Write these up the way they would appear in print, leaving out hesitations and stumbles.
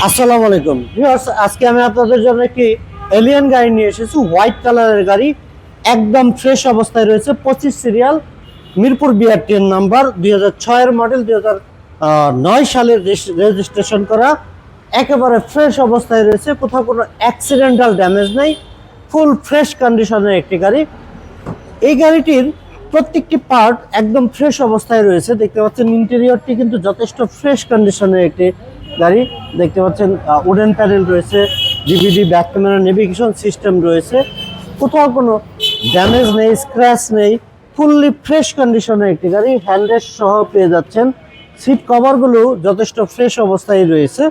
আসসালামু আলাইকুম ভিউয়ার্স, আজকে আমি আপনাদের জন্য একটি এলিয়ান গাড়ি নিয়ে এসেছি। হোয়াইট কালারের গাড়ি, একদম ফ্রেশ অবস্থায় রয়েছে। 25 সিরিয়াল, মিরপুর বিআরটি এর নাম্বার, 2006 এর মডেল, 2009 সালের রেজিস্ট্রেশন করা। একেবারে ফ্রেশ অবস্থায় রয়েছে, কোথাও কোনো অ্যাক্সিডেন্টাল ড্যামেজ নেই। ফুল ফ্রেশ কন্ডিশনের একটি গাড়ি। এই গাড়িটির প্রত্যেকটি পার্ট একদম ফ্রেশ অবস্থায় রয়েছে। দেখতে পাচ্ছেন ইন্টেরিয়রটি কিন্তু যথেষ্ট ফ্রেশ কন্ডিশনের একটি গাড়ি। দেখতে পাচ্ছেন উডেন প্যানেল রয়েছে, DVD, back camera, navigation system রয়েছে। কোথাও কোনো ড্যামেজ নেই, স্ক্র্যাচ নেই। ফুললি ফ্রেশ কন্ডিশনের একটি গাড়ি। হ্যান্ডরেস্ট সহ পেয়ে যাচ্ছেন। সিট কভারগুলো যথেষ্ট ফ্রেশ অবস্থায় রয়েছে।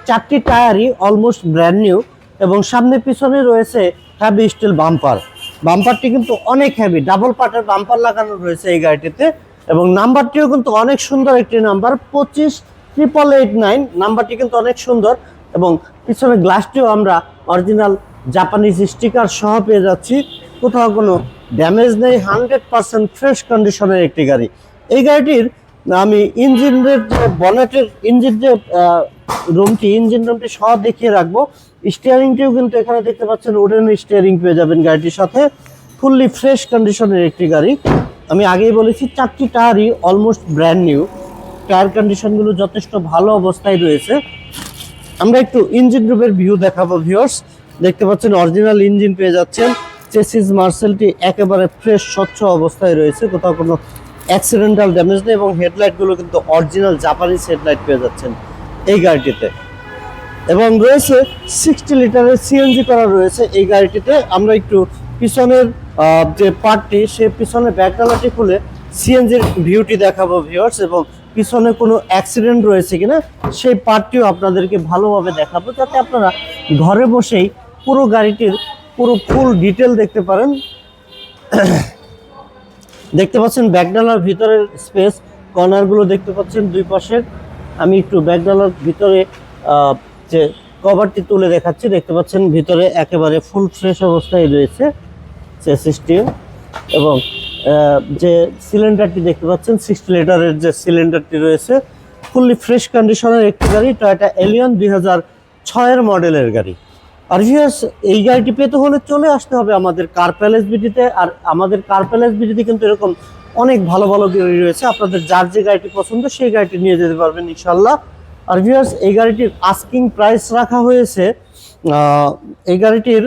চারটি টায়ারই অলমোস্ট ব্র্যান্ড নিউ এবং সামনে পিছনে রয়েছে হ্যাভি স্টিল বাম্পার। বাম্পারটি কিন্তু অনেক হ্যাভি, ডাবল পার্টের বাম্পার লাগানো রয়েছে এই গাড়িটিতে। এবং নাম্বারটিও কিন্তু অনেক সুন্দর একটি নাম্বার, 258889। নাম্বারটি কিন্তু অনেক সুন্দর এবং পিছনে গ্লাসটিও আমরা অরিজিনাল জাপানিজ স্টিকার সহ পেয়ে যাচ্ছি। কোথাও কোনো ড্যামেজ নেই, 100% ফ্রেশ কন্ডিশনের একটি গাড়ি। এই গাড়িটির আমি ইঞ্জিনের যে বনেটের ইঞ্জিন যে ইঞ্জিন রুমটি সহ দেখিয়ে রাখবো। স্টিয়ারিংটিও কিন্তু এখানে দেখতে পাচ্ছেন উডেন স্টিয়ারিং পেয়ে যাবেন গাড়িটির সাথে। ফুললি ফ্রেশ কন্ডিশনের একটি গাড়ি। আমি আগেই বলেছি চারটি টায়ারই অলমোস্ট ব্র্যান্ড নিউ। টায়ার কন্ডিশনগুলো যথেষ্ট ভালো অবস্থায় রয়েছে। আমরা একটু ইঞ্জিন রুমের ভিউ দেখাবো ভিউয়ার্স। দেখতে পাচ্ছেন অরিজিনাল ইঞ্জিন পেয়ে যাচ্ছেন। চেসিস মার্সেলটি একেবারে ফ্রেশ স্বচ্ছ অবস্থায় রয়েছে, কোথাও কোনো অ্যাক্সিডেন্টাল ড্যামেজ নেই এবং হেডলাইটগুলো কিন্তু অরিজিনাল জাপানিজ হেডলাইট পেয়ে যাচ্ছেন এই গাড়িটিতে। এবং রয়েছে 60 লিটারের সিএনজি করা রয়েছে এই গাড়িটিতে। আমরা একটু পিছনের যে পার্টটি, সে পিছনের ব্যাকডালাটি খুলে সিএনজির ভিউটি দেখাবো ভিউয়ার্স, এবং পিছনে কোনো অ্যাক্সিডেন্ট রয়েছে কিনা সেই পার্টটিও আপনাদেরকে ভালোভাবে দেখাবো, যাতে আপনারা ঘরে বসেই পুরো গাড়িটির পুরো ফুল ডিটেল দেখতে পারেন। দেখতে পাচ্ছেন ব্যাকডালার ভিতরের স্পেস, কর্নারগুলো দেখতে পাচ্ছেন দুই পাশের। আমি একটু ব্যাকডালার ভিতরে যে কভারটি তুলে দেখাচ্ছি। দেখতে পাচ্ছেন ভিতরে একেবারে ফুল ফ্রেশ অবস্থায় রয়েছে চেসিসটি, এবং যে সিলিন্ডারটি দেখতে পাচ্ছেন 60 লিটারের যে সিলিন্ডারটি রয়েছে, ফুললি ফ্রেশ কন্ডিশনের একটি গাড়ি। টয়োটা এলিয়ন 2006 এর মডেলের গাড়ি। আর ভিউয়ার্স, এই গাড়িটি পেতে হলে চলে আসতে হবে আমাদের কার প্যালেস বিডিতে। আর আমাদের কার প্যালেস বিডিতে কিন্তু এরকম অনেক ভালো ভালো গাড়ি রয়েছে। আপনাদের যার যে গাড়িটি পছন্দ সেই গাড়িটি নিয়ে যেতে পারবেন ইনশাল্লাহ। আর ভিউয়ার্স, এই গাড়িটির আস্কিং প্রাইস রাখা হয়েছে, এই গাড়িটির